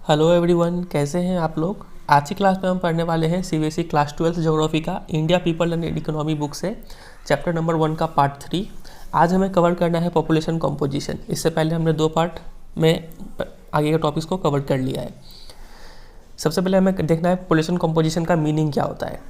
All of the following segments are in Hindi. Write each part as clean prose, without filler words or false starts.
हेलो एवरीवन, कैसे हैं आप लोग। आज की क्लास में हम पढ़ने वाले हैं सीबीएसई क्लास 12th ज्योग्राफी का India people and economy book से चैप्टर नंबर 1 का पार्ट 3। आज हमें कवर करना है पॉपुलेशन कंपोजिशन। इससे पहले हमने 2 पार्ट में आगे के टॉपिक्स को कवर कर लिया है। सबसे पहले हमें देखना है पॉपुलेशन कंपोजिशन का मीनिंग क्या होता है।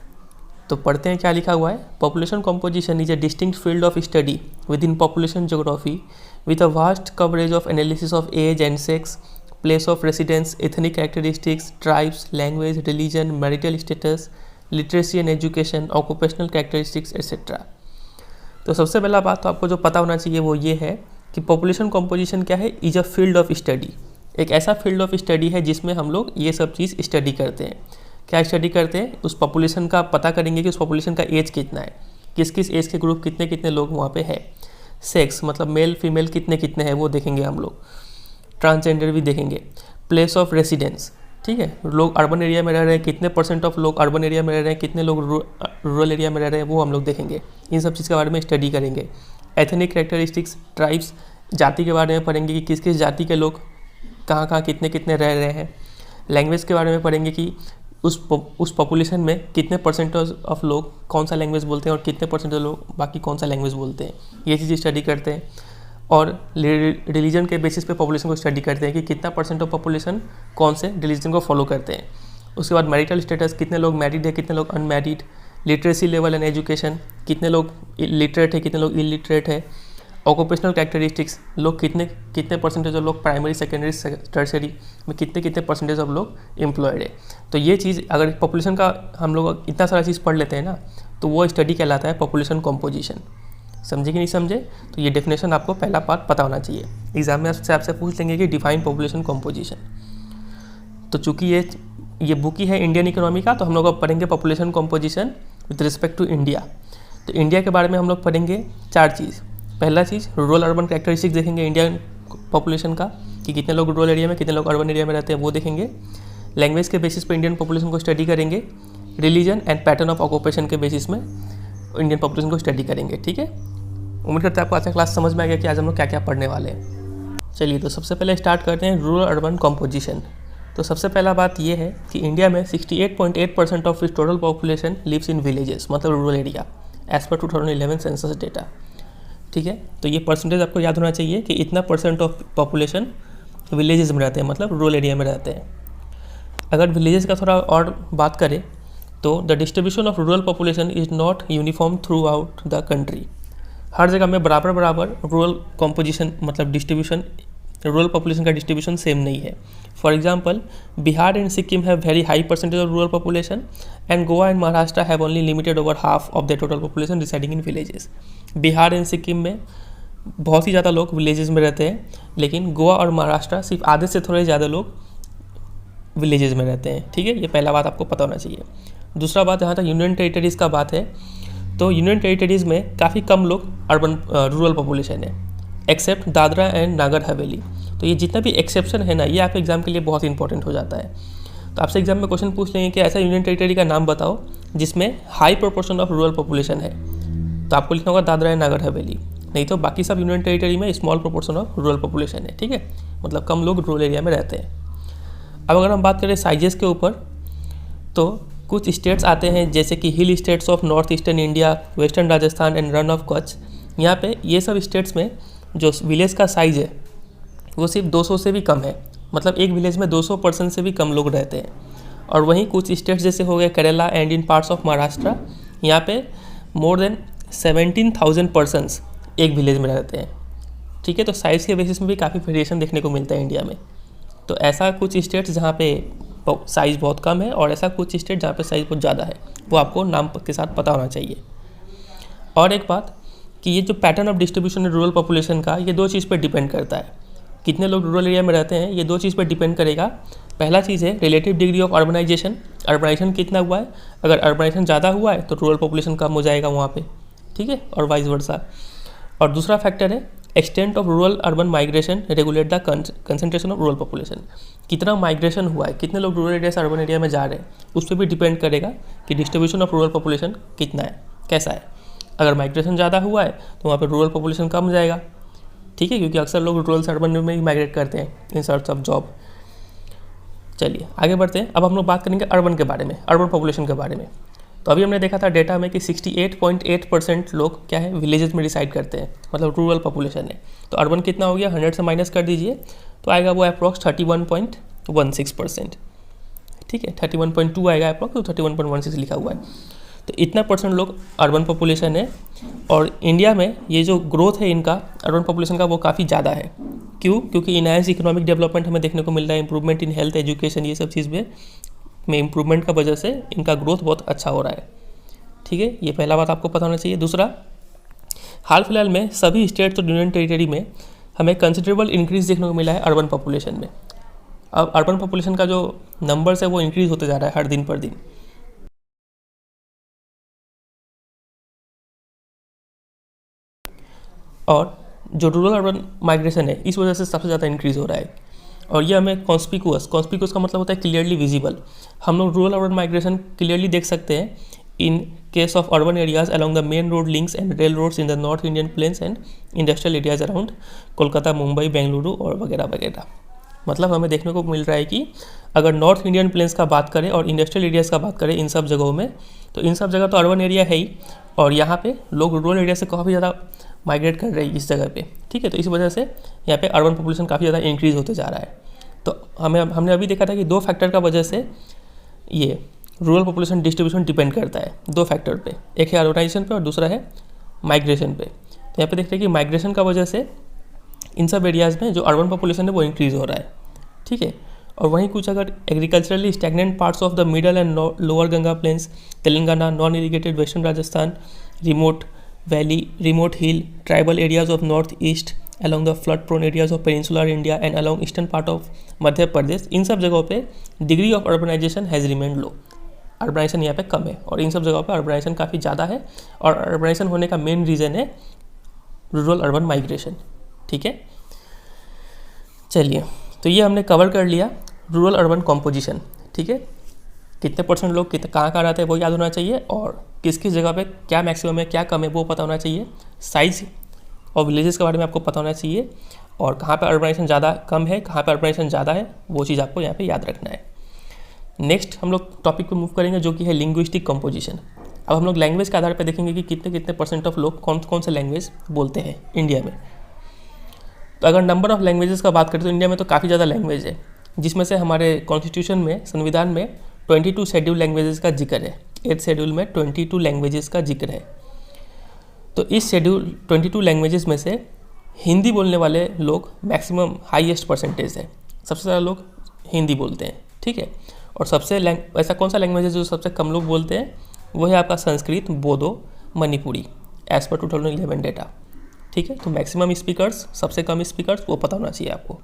तो पढ़ते हैं क्या लिखा हुआ है। Population composition is a distinct field of study within population geography with a vast coverage of analysis of age and sex, place of residence, ethnic characteristics, tribes, language, religion, marital status, literacy and education, occupational characteristics etc. तो सबसे पहला बात तो आपको जो पता होना चाहिए वो ये है कि पॉपुलेशन कंपोजिशन क्या है। Is a field of study, एक ऐसा फील्ड ऑफ स्टडी है जिसमें हम लोग ये सब चीज़ स्टडी करते हैं। क्या स्टडी करते हैं? उस पॉपुलेशन का पता करेंगे कि उस पॉपुलेशन का एज कितना है, किस किस एज के ग्रुप कितने कितने लोग वहाँ पे है। सेक्स मतलब मेल फीमेल कितने कितने हैं वो देखेंगे हम लोग। ट्रांसजेंडर भी देखेंगे। प्लेस ऑफ रेसिडेंस, ठीक है, लोग अर्बन एरिया में रह रहे हैं, कितने % ऑफ लोग अर्बन एरिया में रह रहे हैं, कितने लोग रूरल एरिया में रह रहे हैं, वो हम लोग देखेंगे। इन सब चीज़ के बारे में स्टडी करेंगे। एथनिक कैरेक्टरिस्टिक्स, ट्राइब्स, जाति के बारे में पढ़ेंगे कि किस किस जाति के लोग कहाँ कहाँ कितने कितने रह रहे हैं। लैंग्वेज के बारे में पढ़ेंगे कि उस पॉपुलेशन में कितने % ऑफ लोग कौन सा लैंग्वेज बोलते हैं और कितने % लोग बाकी कौन सा लैंग्वेज बोलते हैं। ये चीज़ स्टडी करते हैं। और रिलीजन के बेसिस पे पॉपुलेशन को स्टडी करते हैं कि कितना % ऑफ पॉपुलेशन कौन से रिलीजन को फॉलो करते हैं। उसके बाद मैरिटल स्टेटस, कितने लोग मैरिड है, कितने लोग unmarried. Literacy level and education, कितने लोग लिटरेट है, कितने लोग इलिटरेट है। ऑक्यूपेशनल कैरेक्टरिस्टिक्स, लोग कितने % ऑफ लोग प्राइमरी सेकेंडरी टर्सरी में कितने % ऑफ लोग एम्प्लॉयड है। तो ये चीज़ अगर पॉपुलेशन का हम लोग इतना सारा चीज़ पढ़ लेते हैं ना, तो वो स्टडी कहलाता है पॉपुलेशन कंपोजिशन। समझे कि नहीं समझे? तो ये डेफिनेशन आपको पहला पार्ट पता होना चाहिए। एग्जाम में आपसे पूछ लेंगे कि डिफाइन पॉपुलेशन कंपोजिशन। तो चूंकि ये बुक ही है इंडियन इकोनॉमी का, तो हम लोग अब पढ़ेंगे population composition with respect to India. तो इंडिया के बारे में हम लोग पढ़ेंगे 4 चीज़। पहला चीज़ रूरल अर्बन कैरेक्टरिस्टिक्स देखेंगे इंडियन पॉपुलेशन का, कि कितने लोग रूरल एरिया में, कितने लोग अर्बन एरिया में रहते हैं, वो देखेंगे। लैंग्वेज के बेसिस पर इंडियन पॉपुलेशन को स्टडी करेंगे। Religion and pattern of occupation के बेसिस में इंडियन पॉपुलेशन को स्टडी करेंगे। ठीक है, उम्मीद करते हैं आपको आज का क्लास समझ में आ गया कि आज हम लोग क्या क्या पढ़ने वाले हैं। चलिए, तो सबसे पहले स्टार्ट करते हैं रूरल अर्बन कंपोजिशन। तो सबसे पहला बात ये है कि इंडिया में 68.8% ऑफ इस total population lives in villages, मतलब rural area, as per 2011 census data. ठीक है, तो ये परसेंटेज आपको याद होना चाहिए कि इतना % ऑफ पॉपुलेशन विलेजेस में रहते हैं, मतलब रूरल एरिया में रहते हैं। अगर विलेजेस का थोड़ा और बात करें तो the distribution of rural population is not uniform throughout the country. हर जगह में बराबर रूरल कंपोजिशन मतलब डिस्ट्रीब्यूशन, रूरल पॉपुलेशन का डिस्ट्रीब्यूशन सेम नहीं है। For example, Bihar and Sikkim have very high % of rural population and Goa and Maharashtra have only limited over half of the total population residing in villages. Bihar and Sikkim में बहुत ही ज़्यादा लोग विलेजेस में रहते हैं, लेकिन गोवा और महाराष्ट्र सिर्फ आधे से थोड़े ज़्यादा लोग विलेजेस में रहते हैं। ठीक है, ये पहला बात आपको पता होना चाहिए। दूसरा बात, जहाँ तक यूनियन टेरिटरीज़ का बात है, तो यूनियन टेरिटरीज़ में काफ़ी कम लोग रूरल पॉपुलेशन है, एक्सेप्ट दादरा एंड नागर हवेली। तो ये जितना भी एक्सेप्शन है ना, ये आपके एग्जाम के लिए बहुत इंपॉर्टेंट हो जाता है। तो आपसे एग्जाम में क्वेश्चन पूछ लेंगे कि ऐसा यूनियन टेरिटरी का नाम बताओ जिसमें high proportion of rural population है, तो आपको लिखना होगा दादरा एंड नागर हवेली। नहीं तो बाकी सब यूनियन टेरिटरी में small proportion of rural population है। ठीक है, मतलब कम लोग रूरल एरिया में रहते हैं। अब अगर हम बात करें साइजेस के ऊपर, तो कुछ स्टेट्स आते हैं जैसे कि हिल states of north eastern India, western Rajasthan and run of Kutch. यहाँ पे ये सब स्टेट्स में जो विलेज का साइज़ है वो सिर्फ 200 से भी कम है, मतलब एक विलेज में 200% से भी कम लोग रहते हैं। और वहीं कुछ स्टेट्स जैसे हो गए Kerala and in parts of Maharashtra, यहाँ पे मोर देन 17,000 पर्सन्स एक विलेज में रहते हैं। ठीक है, तो साइज़ के बेसिस में भी काफ़ी वेरिएशन देखने को मिलता है इंडिया में। तो ऐसा कुछ स्टेट्स जहाँ पे साइज़ बहुत कम है और ऐसा कुछ स्टेट जहाँ पे साइज़ बहुत ज़्यादा है, वो आपको नाम के साथ पता होना चाहिए। और एक बात कि ये जो पैटर्न ऑफ डिस्ट्रीब्यूशन है रूरल पॉपुलेशन का, ये 2 चीज़ पर डिपेंड करता है। कितने लोग रूरल एरिया में रहते हैं, ये 2 चीज़ पर डिपेंड करेगा। पहला चीज़ है रिलेटिव डिग्री ऑफ अर्बनाइजेशन कितना हुआ है। अगर अर्बनाइजेशन ज़्यादा हुआ है तो रूरल पॉपुलेशन कम हो जाएगा वहाँ पर। ठीक है, और वाइस वर्सा। और दूसरा फैक्टर है extent of rural urban migration regulate the concentration of rural population. कितना माइग्रेशन हुआ है, कितने लोग रूरल एरिया से अर्बन एरिया में जा रहे हैं, उस पर भी डिपेंड करेगा कि डिस्ट्रीब्यूशन ऑफ रूरल पॉपुलेशन कितना है, कैसा है। अगर माइग्रेशन ज़्यादा हुआ है तो वहाँ पर रूरल पॉपुलेशन कम जाएगा। ठीक है, क्योंकि अक्सर लोग रूरल से अर्बन में ही माइग्रेट करते हैं इन सर्च ऑफ जॉब। चलिए आगे बढ़ते हैं। अब हम लोग बात करेंगे अर्बन के बारे में, अर्बन पॉपुलेशन के बारे में। तो अभी हमने देखा था डेटा में कि 68.8% लोग क्या है विलेजेस में रिसाइड करते हैं, मतलब रूरल पॉपुलेशन है। तो अर्बन कितना हो गया, 100 से माइनस कर दीजिए तो आएगा वो अप्रॉक्स 31.16%। ठीक है, 31.2 आएगा अप्रॉक्स, तो 31.16 लिखा हुआ है। तो इतना परसेंट लोग अर्बन पॉपुलेशन है। और इंडिया में ये जो ग्रोथ है इनका अर्बन पॉपुलेशन का वो काफ़ी ज़्यादा है। क्यों? क्योंकि इनहांस इकोनॉमिक डेवलपमेंट हमें देखने को मिल रहा है, इंप्रूवमेंट इन हेल्थ, एजुकेशन, ये सब चीज़ में इंप्रूवमेंट का वजह से इनका ग्रोथ बहुत अच्छा हो रहा है। ठीक है, ये पहला बात आपको पता होना चाहिए। दूसरा, हाल फिलहाल में सभी स्टेट्स और यूनियन टेरिटरी में हमें कंसिडरेबल इंक्रीज देखने को मिला है अर्बन पॉपुलेशन में। अब अर्बन पॉपुलेशन का जो नंबर्स है वो इंक्रीज होते जा रहा है हर दिन पर दिन। और जो रूरल अर्बन माइग्रेशन है इस वजह से सबसे ज़्यादा इंक्रीज़ हो रहा है। और ये हमें कॉन्स्पिकुअस का मतलब होता है क्लियरली विजिबल। हम लोग रूरल अर्बन माइग्रेशन क्लियरली देख सकते हैं in case of urban areas along the main road links and railroads in the north Indian plains and industrial areas around Kolkata, Mumbai, Bengaluru और वगैरह वगैरह। मतलब हमें देखने को मिल रहा है कि अगर नॉर्थ इंडियन प्लेन्स का बात करें और इंडस्ट्रियल एरियाज़ का बात करें इन सब जगहों में, तो इन सब जगह तो अर्बन एरिया है ही, और यहाँ पे लोग रूरल एरिया से काफ़ी ज़्यादा माइग्रेट कर रहे हैं इस जगह पे। ठीक है, तो इस वजह से यहाँ पे अर्बन पॉपुलेशन काफ़ी ज़्यादा इंक्रीज़ होते जा रहा है। तो हमने अभी देखा था कि दो फैक्टर का वजह से ये रूरल पॉपुलेशन डिस्ट्रीब्यूशन डिपेंड करता है, दो फैक्टर पे, एक है अर्बनाइजेशन पे और दूसरा है माइग्रेशन पे। तो यहाँ पे देखते हैं कि माइग्रेशन का वजह से इन सब एरियाज़ में जो अर्बन पॉपुलेशन है वो इंक्रीज़ हो रहा है। ठीक है, और वहीं कुछ अगर agriculturally stagnant parts of the middle and lower Ganga plains, Telangana, non irrigated western Rajasthan, remote valley, remote hill, tribal areas of north east, along the flood prone areas of peninsular India and along eastern part of Madhya Pradesh, इन सब जगहों पे degree of urbanisation has remained low. Urbanisation यहाँ पे कम है, और इन सब जगहों पे अर्बनाइजेशन काफ़ी ज़्यादा है। और अर्बनाइजेशन होने का मेन रीज़न है रूरल अर्बन माइग्रेशन। ठीक है, चलिए, तो ये हमने कवर कर लिया रूरल अर्बन कॉम्पोजिशन। ठीक है, कितने परसेंट लोग कहाँ रहते हैं वो याद होना चाहिए, और किस किस जगह पे क्या मैक्सिमम है क्या कम है वो पता होना चाहिए। साइज़ और विलेजेस के बारे में आपको पता होना चाहिए, और कहाँ पे अर्बनाइजेशन ज़्यादा कम है, कहाँ पे अर्बनाइजेशन ज़्यादा है, वो चीज़ आपको यहाँ पे याद रखना है। नेक्स्ट हम लोग टॉपिक पे मूव करेंगे जो कि है लिंग्विस्टिक कंपोजिशन। अब हम लोग लैंग्वेज के आधार पे देखेंगे कि कितने कितने परसेंट ऑफ लोग कौन कौन से लैंग्वेज बोलते हैं इंडिया में। तो अगर नंबर ऑफ लैंग्वेजेस का बात करें तो इंडिया में तो काफ़ी ज़्यादा लैंग्वेज है, जिसमें से हमारे कॉन्स्टिट्यूशन में, संविधान में 22 शेड्यूल लैंग्वेजेस का जिक्र है। 8th शेड्यूल में 22 लैंग्वेजेस का जिक्र है। तो इस शेड्यूल 22 लैंग्वेजेस में से हिंदी बोलने वाले लोग मैक्सिमम हाईएस्ट परसेंटेज है, सबसे ज़्यादा लोग हिंदी बोलते हैं। ठीक है, और सबसे ऐसा कौन सा लैंग्वेज है जो सबसे कम लोग बोलते हैं, वो है आपका Sanskrit, Bodo, Manipuri, as per 2011 data. ठीक है, तो मैक्सिमम स्पीकर्स, सबसे कम स्पीकर्स, वो पता होना चाहिए आपको।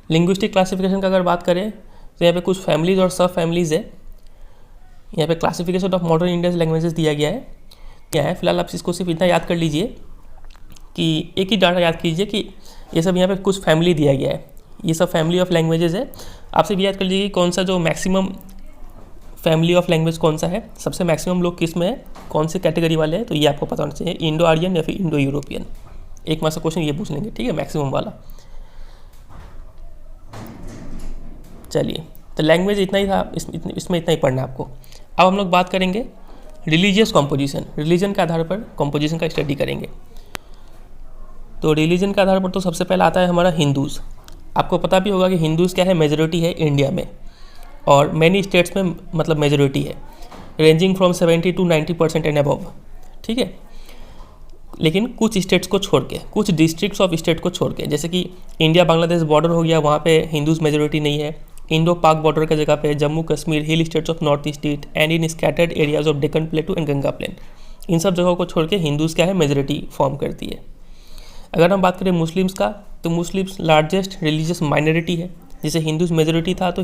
लिंग्विस्टिक क्लासिफिकेशन का अगर बात करें तो यहाँ पे कुछ फैमिलीज़ और सब फैमिलीज़ है। यहाँ पे classification of modern Indian languages दिया गया है। क्या है, फिलहाल आप इसको सिर्फ इतना याद कर लीजिए कि एक ही डाटा याद कीजिए कि ये सब यहाँ पे कुछ फैमिली दिया गया है, ये सब फैमिली ऑफ लैंग्वेजेस है। आपसे भी याद कर लीजिए कि कौन सा जो मैक्सिमम फैमिली ऑफ लैंग्वेज कौन सा है, सबसे मैक्सिमम लोग किस में है, कौन से कैटेगरी वाले हैं, तो ये आपको पता होना चाहिए, इंडो आर्यन या फिर इंडो यूरोपियन। एक मार्क्स का क्वेश्चन ये पूछ लेंगे। ठीक है, मैक्सिमम वाला। चलिए, तो लैंग्वेज इतना ही था, इसमें इतना ही पढ़ना है आपको। अब हम लोग बात करेंगे रिलीजियस कॉम्पोजिशन। रिलीजन के आधार पर कॉम्पोजिशन का स्टडी करेंगे। तो रिलीजन के आधार पर तो सबसे पहले आता है हमारा हिंदूज़। आपको पता भी होगा कि हिंदूज़ क्या है, मेजॉरिटी है इंडिया में, और मैनी स्टेट्स में मतलब मेजॉरिटी है, ranging from 70 to 90% and above. ठीक है, लेकिन कुछ स्टेट्स को छोड़ के, कुछ डिस्ट्रिक्ट्स ऑफ स्टेट को छोड़ के, जैसे कि इंडिया बांग्लादेश बॉर्डर हो गया, वहाँ पे हिंदूज़ मेजॉरिटी नहीं है। इंडो पाक बॉर्डर के जगह पे Jammu Kashmir, hill states of north east and in scattered areas of Deccan plateau and Ganga plain, इन सब जगहों को छोड़ के हिंदूज़ क्या है, मेजॉरिटी फॉर्म करती है। अगर हम बात करें मुस्लिम्स का, तो मुस्लिम्स लार्जेस्ट रिलीजियस माइनॉरिटी है। जैसे हिंदूज़ मेजॉरिटी था तो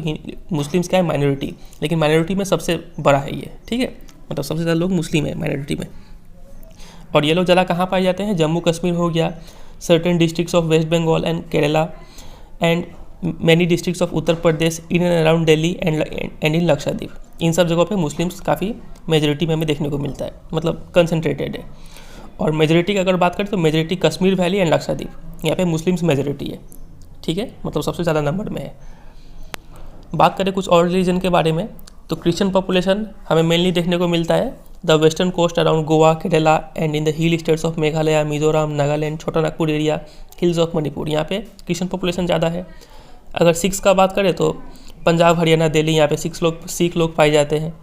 मुस्लिम्स क्या है, माइनॉरिटी, लेकिन माइनॉरिटी में सबसे बड़ा है ये। ठीक है, मतलब सबसे ज़्यादा लोग मुस्लिम है माइनॉरिटी में। और ये लोग ज़्यादा कहाँ पाए जाते हैं, जम्मू कश्मीर हो गया, certain districts of West Bengal and Kerala and many districts of Uttar Pradesh, in and around Delhi and in Lakshadweep. इन सब जगहों पे मुस्लिम्स काफ़ी मेजॉरिटी में हमें देखने को मिलता है, मतलब कंसनट्रेटेड है। और मेजॉरिटी की अगर बात करें तो majority Kashmir valley and Lakshadweep, यहाँ पे मुस्लिम्स मेजॉरिटी है। ठीक है, मतलब सबसे ज़्यादा नंबर में है। बात करें कुछ और रिलीजन के बारे में तो क्रिश्चियन पॉपुलेशन हमें मेनली देखने को मिलता है the western coast around Goa, Kerala and in the hill states of Meghalaya, Mizoram, Nagaland, Chota Nagpur area, hills of Manipur, यहाँ पे क्रिश्चियन पॉपुलेशन ज़्यादा है। अगर सिख्स का बात करें तो पंजाब, हरियाणा, दिल्ली, यहाँ पे सिख लोग पाए जाते हैं।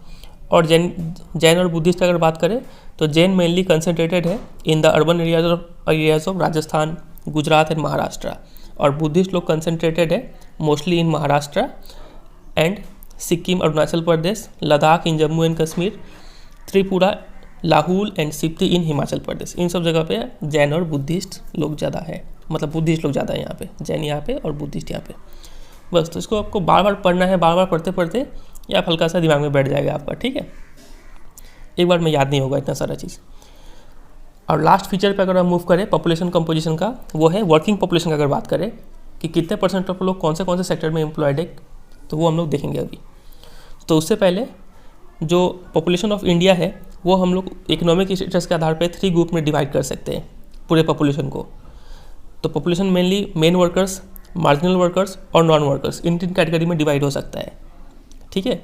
और जैन और बुद्धिस्ट अगर बात करें तो जैन मेनली कंसनट्रेटेड है in the urban areas of Rajasthan, Gujarat and Maharashtra, और बुद्धिस्ट लोग कंसनट्रेटेड है mostly in Maharashtra and Sikkim, Arunachal Pradesh, Ladakh in Jammu and Kashmir, Tripura, Lahaul and Spiti in Himachal Pradesh. इन सब जगह पे जैन और बुद्धिस्ट लोग ज़्यादा है, मतलब बुद्धिस्ट लोग ज़्यादा है यहाँ पे, जैन यहाँ पे और बुद्धिस्ट यहाँ पे। बस तो इसको आपको बार बार पढ़ना है, बार बार पढ़ते पढ़ते या हल्का सा दिमाग में बैठ जाएगा आपका, ठीक है। एक बार में याद नहीं होगा इतना सारा चीज़। और लास्ट फीचर पे अगर हम मूव करें पॉपुलेशन कंपोजिशन का, वो है वर्किंग पॉपुलेशन का। अगर बात करें कि कितने परसेंट ऑफ लोग कौन से सेक्टर में एम्प्लॉयड है, तो वो हम लोग देखेंगे अभी। तो उससे पहले जो पॉपुलेशन ऑफ इंडिया है वो हम लोग इकोनॉमिक स्टेटस के आधार पे 3 ग्रुप में डिवाइड कर सकते हैं पूरे पॉपुलेशन को। तो population mainly main workers, marginal workers और नॉन वर्कर्स, इन 3 कैटेगरी में डिवाइड हो सकता है, ठीक है।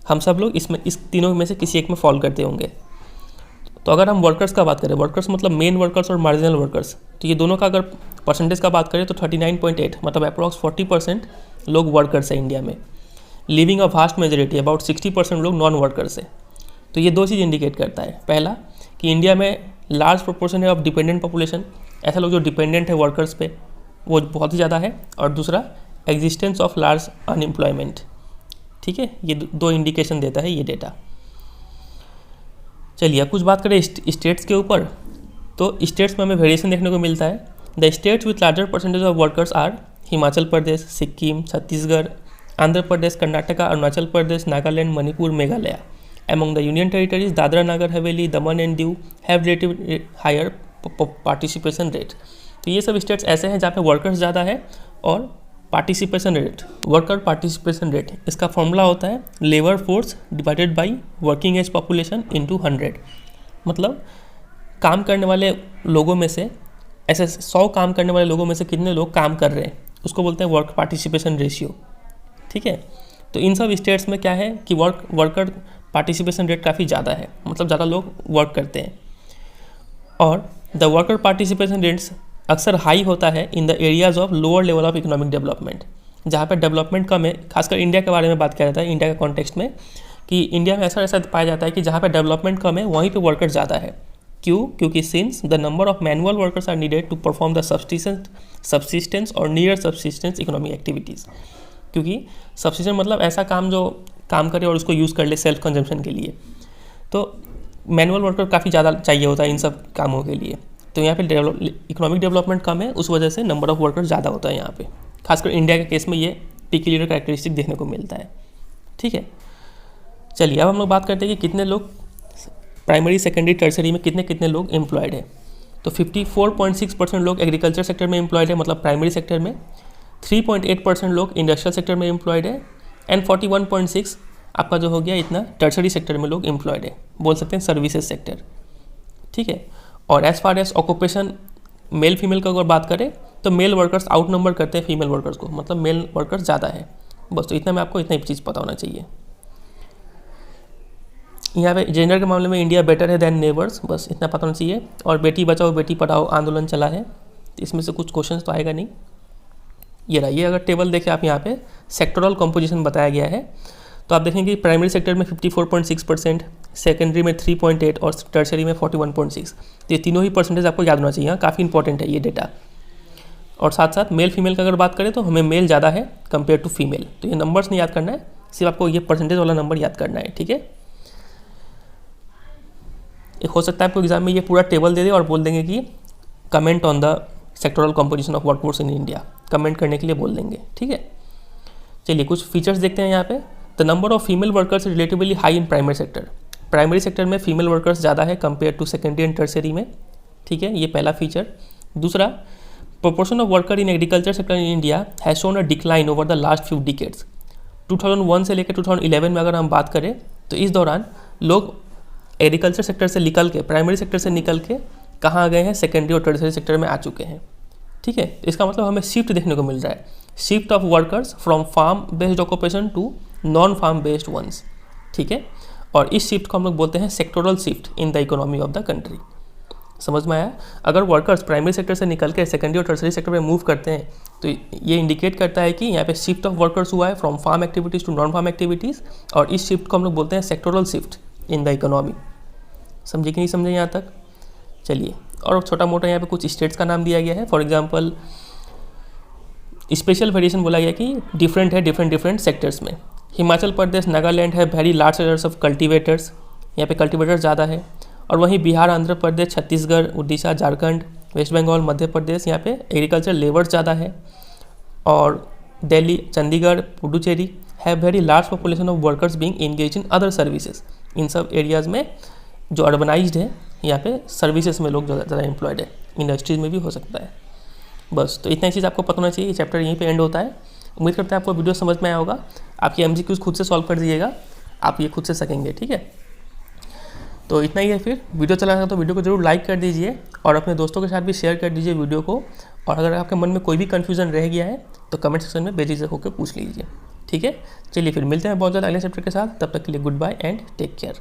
हम सब लोग इस तीनों में से किसी एक में फॉल करते होंगे। तो अगर हम वर्कर्स का बात करें, वर्कर्स मतलब मेन वर्कर्स और मार्जिनल वर्कर्स, तो ये दोनों का अगर परसेंटेज का बात करें तो 39.8 मतलब अप्रॉक्स 40% लोग वर्कर्स है इंडिया में। Living a vast majority about 60% लोग नॉन वर्कर्स है। तो ये 2 चीज़ इंडिकेट करता है। पहला कि इंडिया में लार्ज प्रोपोर्शन है ऑफ डिपेंडेंट पॉपुलेशन, ऐसा लोग जो डिपेंडेंट है वर्कर्स पे वो बहुत ही ज़्यादा है। और दूसरा एग्जिस्टेंस ऑफ लार्ज अनएम्प्लॉयमेंट, ठीक है। ये 2 इंडिकेशन देता है ये डेटा। चलिए अब कुछ बात करें स्टेट्स के ऊपर। तो स्टेट्स में हमें वेरिएशन देखने को मिलता है। The states with larger percentage of workers are Himachal Pradesh, Sikkim, Chhattisgarh, Andhra Pradesh, Karnataka, Arunachal Pradesh, Nagaland, Manipur, Meghalaya. Among the union territories, Dadra Nagar Haveli, Daman and Diu have relative higher participation rate. तो ये सब स्टेट्स ऐसे हैं जहाँ पे वर्कर्स ज़्यादा है और participation rate, worker participation rate, इसका फॉर्मूला होता है labour force divided by working age population into 100। मतलब काम करने वाले लोगों में से, ऐसे 100 काम करने वाले लोगों में से कितने लोग काम कर रहे हैं, उसको बोलते हैं वर्क पार्टिसिपेशन रेशियो, ठीक है। तो इन सब स्टेट्स में क्या है कि वर्कर पार्टिसिपेशन रेट काफ़ी ज़्यादा है, मतलब ज़्यादा लोग वर्क करते हैं। और द वर्कर पार्टिसिपेशन रेट्स अक्सर हाई होता है in the areas of lower level of economic development, जहाँ पर डेवलपमेंट कम है। खासकर इंडिया के बारे में बात किया जाता है, इंडिया के कॉन्टेक्स्ट में, कि इंडिया में ऐसा पाया जाता है कि जहाँ पर डेवलपमेंट कम है वहीं पर वर्कर ज़्यादा है। क्यों? क्योंकि since the number of manual workers are needed to perform the subsistence और नियर सब्सिस्टेंस इकोनॉमिक एक्टिविटीज़। क्योंकि सब्सिस्टेंस मतलब ऐसा काम जो काम करे और उसको यूज़ कर ले सेल्फ कंजम्पशन के लिए। तो मैनुअल वर्कर काफ़ी ज़्यादा चाहिए होता है इन सब कामों के लिए। तो यहाँ पे इकोनॉमिक डेवलपमेंट कम है, उस वजह से नंबर ऑफ़ वर्कर ज़्यादा होता है यहाँ पे। खासकर इंडिया के केस में ये पिक्यूलियर कैरेक्टरिस्टिक देखने को मिलता है, ठीक है। चलिए अब हम लोग बात करते हैं कि कितने लोग प्राइमरी, सेकेंडरी, टर्सरी में कितने लोग एम्प्लॉयड है। तो 54.6% लोग एग्रीकल्चर सेक्टर में एम्प्लॉयड है, मतलब प्राइमरी सेक्टर में। 3.8% लोग इंडस्ट्रियल सेक्टर में एम्प्लॉयड है एंड 41.6 आपका जो हो गया इतना टर्सरी सेक्टर में लोग एम्प्लॉयड है, बोल सकते हैं सर्विसेज सेक्टर, ठीक है। और as far as occupation male female का अगर बात करें तो मेल वर्कर्स आउट नंबर करते हैं फीमेल वर्कर्स को, मतलब मेल वर्कर्स ज़्यादा है। बस तो इतना में आपको इतना ही चीज़ पता होना चाहिए। यहाँ पे जेंडर के मामले में इंडिया बेटर है देन नेबर्स, बस इतना पता होना चाहिए। और बेटी बचाओ बेटी पढ़ाओ आंदोलन चला है, इसमें से कुछ क्वेश्चन तो आएगा नहीं। ये रहा, ये अगर टेबल देखें आप, यहाँ पे सेक्टोरल कंपोजिशन बताया गया है। तो आप देखेंगे कि प्राइमरी सेक्टर में 54.6%, सेकेंडरी में 3.8 और टर्सरी में 41.6। तो ये तीनों ही परसेंटेज आपको याद होना चाहिए, काफ़ी इंपॉर्टेंट है ये डेटा। और साथ साथ मेल फीमेल का अगर बात करें तो हमें मेल ज़्यादा है कंपेयर टू फीमेल। तो ये नंबर्स नहीं याद करना है, सिर्फ आपको ये परसेंटेज वाला नंबर याद करना है, ठीक है। हो सकता है आपको एग्जाम में ये पूरा टेबल दे दे और बोल देंगे कि comment on the sectoral composition of workforce in India, comment करने के लिए बोल देंगे, ठीक है। चलिए कुछ फीचर्स देखते हैं यहाँ पे। The number of female workers relatively high in primary sector. Primary sector में फीमेल वर्कर्स ज़्यादा है compare to secondary and tertiary में, ठीक है, ये पहला फीचर। दूसरा, proportion of worker in agriculture sector in India has shown a decline over the last few decades. 2001 से लेकर 2011 में अगर हम बात करें तो इस दौरान लोग एग्रीकल्चर सेक्टर से निकल के, प्राइमरी सेक्टर से निकल के कहाँ आ गए हैं, सेकेंडरी और टर्सरी सेक्टर में आ चुके हैं, ठीक है। इसका मतलब हमें शिफ्ट देखने को मिल रहा है। Shift of workers from farm based occupation to non farm based ones, ठीक है। और इस शिफ्ट को हम लोग बोलते हैं sectoral shift in the economy of the country. समझ में आया? अगर वर्कर्स प्राइमरी सेक्टर से निकल के सेकेंडरी और टर्सरी सेक्टर में मूव करते हैं तो ये इंडिकेट करता है कि यहाँ पे शिफ्ट ऑफ वर्कर्स हुआ है from farm activities to non farm activities, और इस शिफ्ट को हम लोग बोलते हैं sectoral shift in the economy. समझे कि नहीं समझे यहाँ तक? चलिए, और छोटा मोटा यहाँ पे कुछ स्टेट्स का नाम दिया गया है। फॉर एग्जांपल स्पेशल वेरिएशन बोला गया कि डिफरेंट है डिफरेंट सेक्टर्स में। हिमाचल प्रदेश नागालैंड है very large numbers of cultivators, यहाँ पे कल्टीवेटर्स ज़्यादा है। और वहीं बिहार, आंध्र प्रदेश, छत्तीसगढ़, उड़ीसा, झारखंड, वेस्ट बंगाल, मध्य प्रदेश, यहाँ पे एग्रीकल्चर लेबर्स ज़्यादा है। और Delhi, Chandigarh, Puducherry have very large population of workers being engage in other services. इन सब एरियाज़ में जो अर्बनाइज्ड है यहाँ पे सर्विसेज में लोग ज़्यादा एम्प्लॉयड है, इंडस्ट्रीज में भी हो सकता है। बस तो इतना ही चीज़ आपको पता होना चाहिए। ये चैप्टर यहीं पे एंड होता है। उम्मीद करते हैं आपको वीडियो समझ में आया होगा। आप ये MCQs खुद से सॉल्व कर दीजिएगा, आप ये खुद से सकेंगे, ठीक है। तो इतना ही है। फिर वीडियो चला है तो वीडियो को जरूर लाइक कर दीजिए और अपने दोस्तों के साथ भी शेयर कर दीजिए वीडियो को। और अगर आपके मन में कोई भी कन्फ्यूज़न रह गया है तो कमेंट सेक्शन में बेझिझक होकर पूछ लीजिए, ठीक है। चलिए फिर मिलते हैं बहुत जल्द अगले चैप्टर के साथ। तब तक के लिए goodbye and take care.